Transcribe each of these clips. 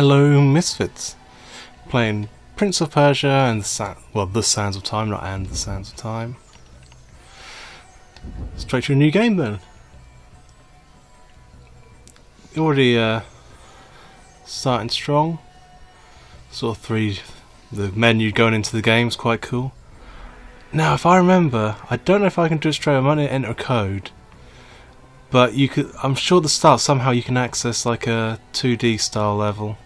Hello, Misfits. Playing Prince of Persia and the Sands of Time, not and the Sands of Time. Straight to a new game then. Already starting strong. Sort of the menu going into the game is quite cool. Now, if I remember, I don't know if I can do it straight. I might need to enter a code. But you could. I'm sure at the start somehow you can access like a 2D style level.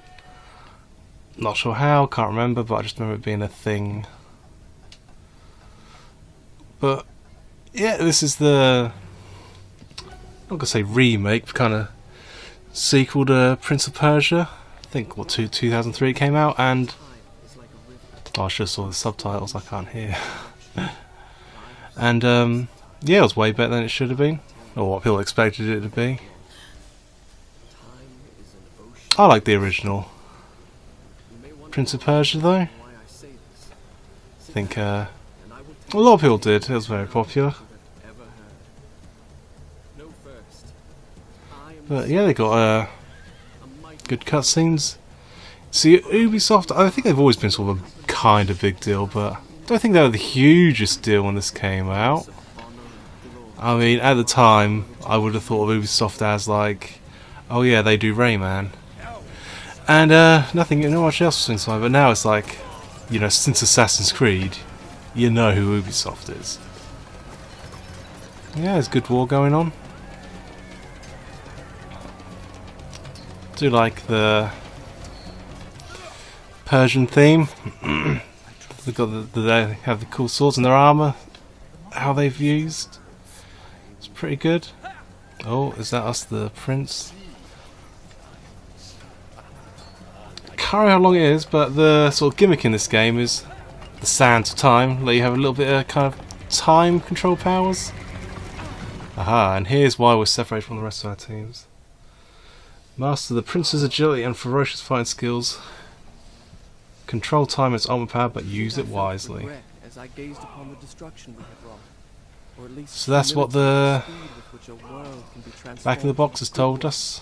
Not sure how, can't remember, but I just remember it being a thing. But yeah, this is the, I'm not gonna say remake, but kind of sequel to Prince of Persia. I think 2003 it came out, and I should have saw the subtitles. I can't hear. And yeah, it was way better than it should have been, or what people expected it to be. I like the original Prince of Persia though. I think a lot of people did. It was very popular. But yeah, they got good cutscenes. See, Ubisoft, I think they've always been sort of a kind of big deal, but I don't think they were the hugest deal when this came out. I mean, at the time, I would have thought of Ubisoft as like, oh yeah, they do Rayman. And not much else was inside, but now it's like, you know, since Assassin's Creed, you know who Ubisoft is. Yeah, there's good war going on. Do like the Persian theme. They have the cool swords and their armour, how they've used. It's pretty good. Oh, is that us, the prince? I can't remember how long it is, but the sort of gimmick in this game is the Sands of Time. Let you have a little bit of kind of time control powers. Aha, and here's why we're separated from the rest of our teams. Master the prince's agility and ferocious fighting skills. Control time and its armor power, but use it wisely. So that's what the back of the box has told us.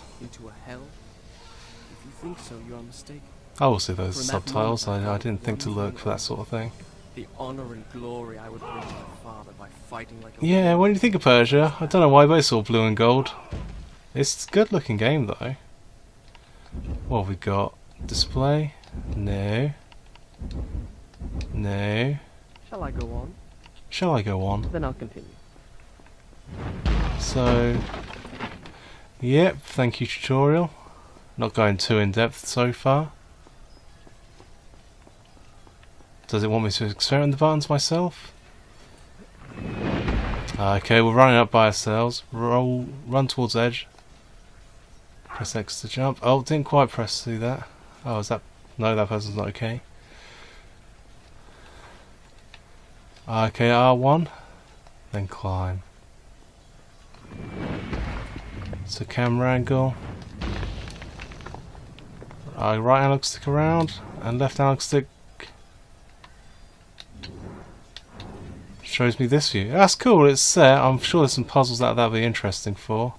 I will see those subtitles. I didn't think to look for that sort of thing. The honor and glory I would bring to my father by fighting like a yeah, when you think of Persia, I don't know why, but it's all blue and gold. It's a good looking game though. What have we got? Display? No. No. Shall I go on? Shall I go on? Then I'll continue. So, yep, thank you tutorial. Not going too in depth so far. Does it want me to experiment the buttons myself? Okay, we're running up by ourselves. Run towards edge. Press X to jump. Oh, didn't quite press through that. Oh, is that? No, that person's not okay. Okay, R1. Then climb. So camera angle. Right analog stick around, and left analog stick shows me this view. That's cool, it's set. I'm sure there's some puzzles that'll be interesting for.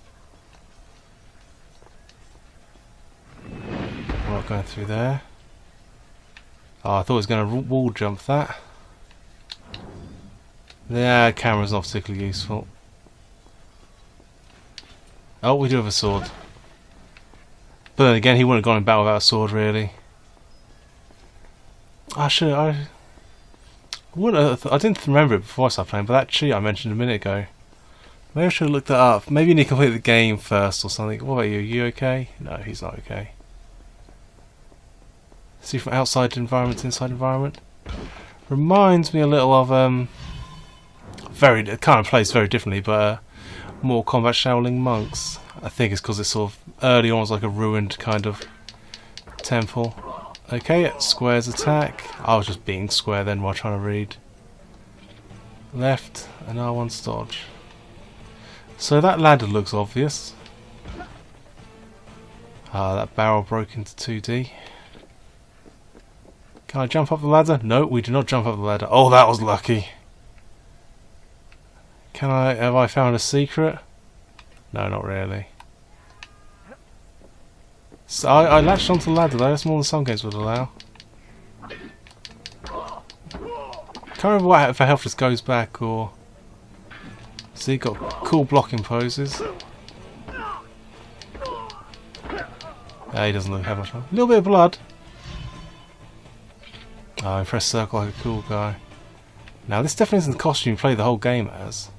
I'm not going through there. Oh, I thought it was going to wall jump that. Yeah, camera's not particularly useful. Oh, we do have a sword. But then again, he wouldn't have gone in battle without a sword, really. I didn't remember it before I started playing, but that cheat I mentioned a minute ago. Maybe I should have looked that up. Maybe you need to complete the game first or something. What about you? Are you okay? No, he's not okay. See, from outside environment to inside environment. Reminds me a little of it kind of plays very differently, but more Combat Shaolin Monks. I think it's because it's sort of early on, was like a ruined kind of temple. Okay, squares attack. I was just being square then while trying to read. Left and R1's dodge. So that ladder looks obvious. That barrel broke into 2D. Can I jump up the ladder? No, we do not jump up the ladder. Oh, that was lucky. Have I found a secret? No, not really. So I latched onto the ladder though, that's more than some games would allow. Can't remember what if a health just goes back or... See, got cool blocking poses. He doesn't look have much fun. A little bit of blood. Oh, he pressed circle like a cool guy. Now this definitely isn't the costume you play the whole game as.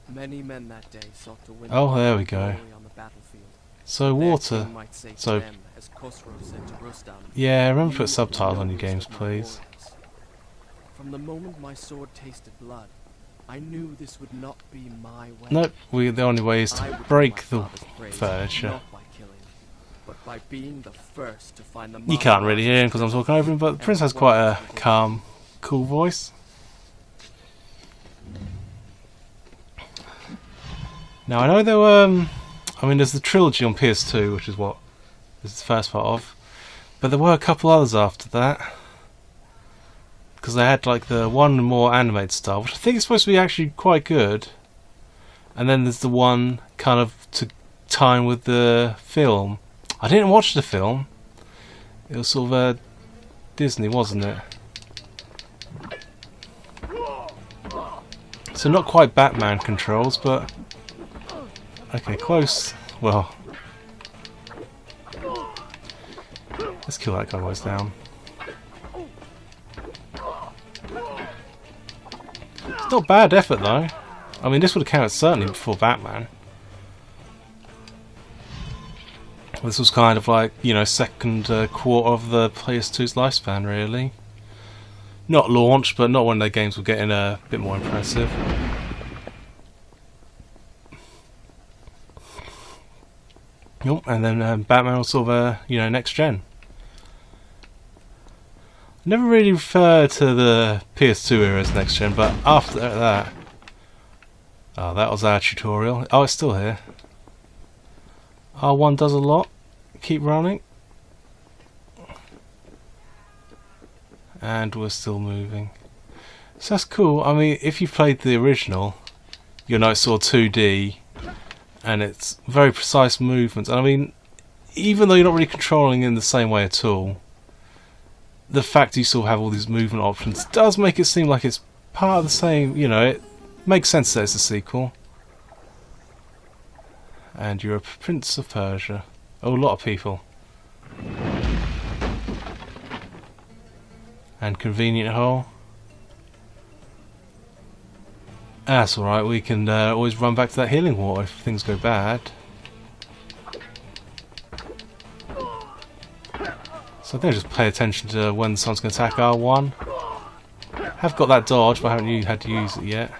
Many men that day sought to win Oh, there we go. glory on the battlefield. So Their water. king might say to So them, as Khosrow said to Rustam, yeah, remember to "You put subtitles are on your the games, warriors of my please. warriors." From the moment my sword tasted blood, I knew this would not be my way. Nope, the only way is I to would break win the my father's praise, furniture. not by killing, but by being the first to find the You can't really hear him because I'm talking over him, but the prince has quite a calm, cool voice. Now I know there were, I mean there's the trilogy on PS2, which is what this is the first part of, but there were a couple others after that. Because they had like the one more animated style, which I think is supposed to be actually quite good. And then there's the one kind of to time with the film. I didn't watch the film. It was sort of Disney, wasn't it? So not quite Batman controls, but okay, close. Well, let's kill that guy while he's down. It's not bad effort though. I mean, this would have counted certainly before Batman. This was kind of like, you know, second quarter of the PS2's lifespan, really. Not launched, but not when their games were getting a bit more impressive. Yep, and then Batman was sort of you know, next gen. Never really referred to the PS2 era as next gen, but after that... Oh, that was our tutorial. Oh, it's still here. R1 does a lot. Keep running. And we're still moving. So that's cool. I mean, if you've played the original, you'll know it's sort of 2D. And it's very precise movements. And I mean, even though you're not really controlling in the same way at all, the fact you still have all these movement options does make it seem like it's part of the same, you know, it makes sense that it's a sequel. And you're a Prince of Persia. Oh, a lot of people. And convenient hole. That's alright, we can always run back to that healing water if things go bad. So I think I'll just pay attention to when someone's going to attack R1. Have got that dodge, but I haven't had to use it yet.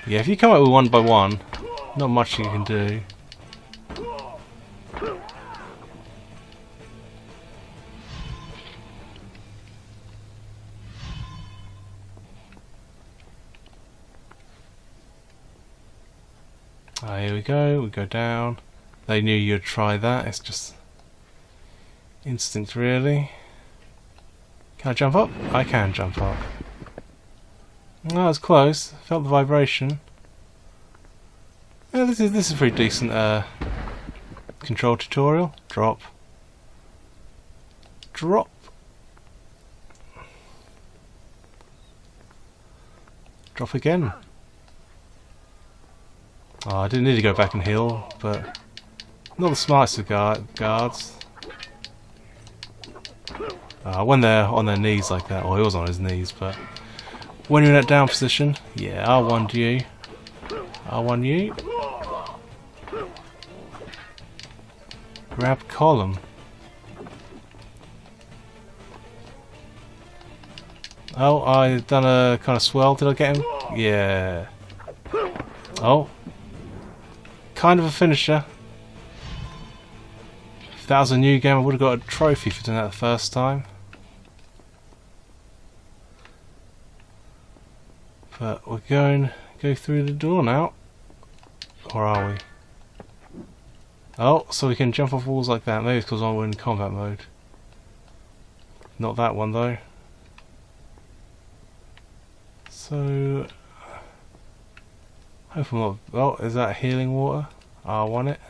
Yeah, if you come up with one by one, not much you can do. Ah, here we go down. They knew you'd try that, it's just instinct really. Can I jump up? I can jump up. Oh, that was close. Felt the vibration. Yeah, this is a pretty decent control tutorial. Drop. Drop. Drop again. Oh, I didn't need to go back and heal, but not the smartest of guards. When they're on their knees like that, or he was on his knees, but when you're in that down position, yeah, R1 you. R1 you. Grab column. Oh, I done a kind of swirl. Did I get him? Yeah. Oh. Kind of a finisher. If that was a new game, I would have got a trophy for doing that the first time. But we're going to go through the door now. Or are we? Oh, so we can jump off walls like that. Maybe it's because we're in combat mode. Not that one though. So Hope I'm not... Oh, is that healing water? I want it.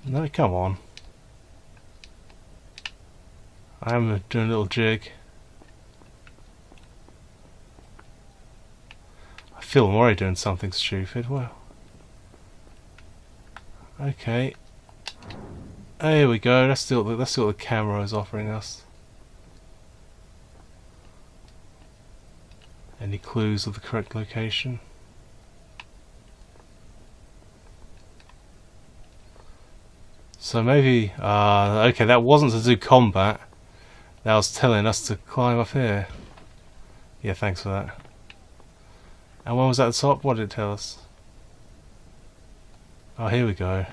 No, come on. I'm doing a little jig. I feel I'm already doing something stupid. Well, okay. There we go. Let's see what the camera is offering us. Any clues of the correct location? So maybe, okay, that wasn't to do combat. That was telling us to climb up here. Yeah, thanks for that. And when was that at the top? What did it tell us? Oh, here we go.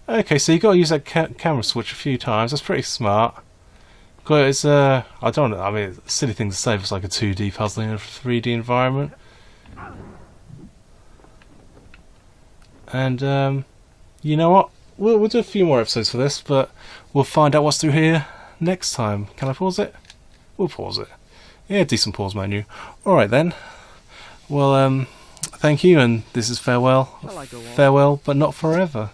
Okay, so you got to use that camera switch a few times. That's pretty smart. But it's I don't know. I mean, it's a silly thing to say. It's like a 2D puzzle in a 3D environment. And you know what? We'll do a few more episodes for this, but we'll find out what's through here next time. Can I pause it? We'll pause it. Yeah, decent pause menu. Alright then. Well, thank you, and this is farewell. Shall I go on? Farewell, but not forever.